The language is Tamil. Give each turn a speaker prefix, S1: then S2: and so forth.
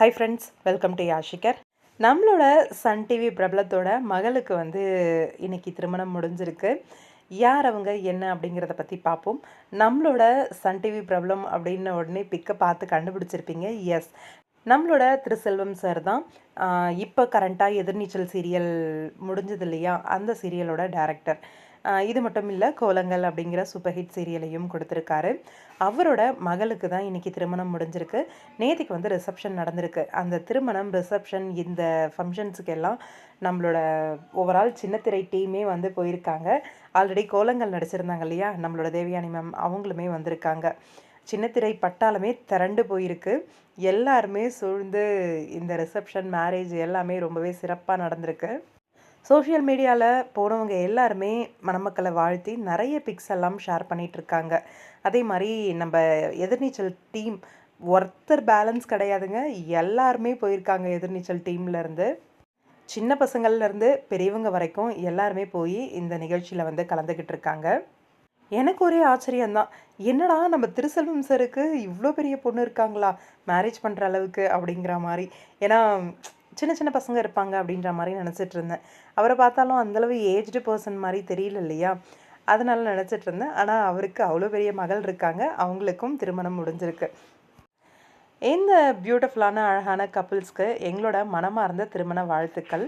S1: Hi friends, welcome to Yashikar. நம்மளோட சன் டிவி பிரபலத்தோட மகளுக்கு இன்னைக்கு திருமணம் முடிஞ்சிருக்கு. யார் அவங்க என்ன அப்படிங்கிறத பற்றி பார்ப்போம். நம்மளோட சன் டிவி பிரபலம் அப்படின்ன உடனே பிக்கை பார்த்து கண்டுபிடிச்சிருப்பீங்க. எஸ், நம்மளோட திருசெல்வம் சார் தான். இப்போ கரண்ட்டாக எதிர்நீச்சல் சீரியல் முடிஞ்சது இல்லையா, அந்த சீரியலோட டைரக்டர். இது மட்டும் இல்லை, கோலங்கள் அப்படிங்கிற சூப்பர் ஹிட் சீரியலையும் கொடுத்துருக்காரு. அவரோட மகளுக்கு தான் இன்றைக்கி திருமணம் முடிஞ்சிருக்கு. நேற்றுக்கு ரிசப்ஷன் நடந்திருக்கு. அந்த திருமணம், ரிசப்ஷன், இந்த ஃபங்க்ஷன்ஸுக்கு எல்லாம் நம்மளோட ஓவரால் சின்னத்திரை டீமே போயிருக்காங்க. ஆல்ரெடி கோலங்கள் நடிச்சிருந்தாங்க இல்லையா, நம்மளோட தேவயானி மேம், அவங்களுமே வந்திருக்காங்க. சின்னத்திரை பட்டாளமே திரண்டு போயிருக்கு. எல்லாருமே சூழ்ந்து இந்த ரிசப்ஷன், மேரேஜ் எல்லாமே ரொம்பவே சிறப்பாக நடந்திருக்கு. சோஷியல் மீடியாவில் போனவங்க எல்லாருமே மணமக்களை வாழ்த்தி நிறைய பிக்ஸ் எல்லாம் ஷேர் பண்ணிகிட்ருக்காங்க. அதே மாதிரி நம்ம எதிர்நீச்சல் டீம் ஒருத்தர் பேலன்ஸ் கிடையாதுங்க. எல்லாருமே போயிருக்காங்க. எதிர்நீச்சல் டீம்லேருந்து சின்ன பசங்கள்லேருந்து பெரியவங்க வரைக்கும் எல்லாருமே போய் இந்த நிகழ்ச்சியில் கலந்துக்கிட்டு இருக்காங்க. எனக்கு ஒரே ஆச்சரியம்தான், என்னடா நம்ம திருசெல்வம் சாருக்கு இவ்வளோ பெரிய பொண்ணு இருக்காங்களா மேரேஜ் பண்ணுற அளவுக்கு அப்படிங்கிற மாதிரி. ஏன்னா சின்ன சின்ன பசங்க இருப்பாங்க அப்படின்ற மாதிரி நினச்சிட்டு இருந்தேன். அவரை பார்த்தாலும் அந்தளவு ஏஜ்டு பர்சன் மாதிரி தெரியல இல்லையா, அதனால நினச்சிட்டு இருந்தேன். ஆனால் அவருக்கு அவ்வளோ பெரிய மகள் இருக்காங்க, அவங்களுக்கும் திருமணம் முடிஞ்சிருக்கு. இந்த பியூட்டிஃபுல்லான அழகான கப்புள்ஸ்க்கு எங்களோட மனமார்ந்த திருமண வாழ்த்துக்கள்.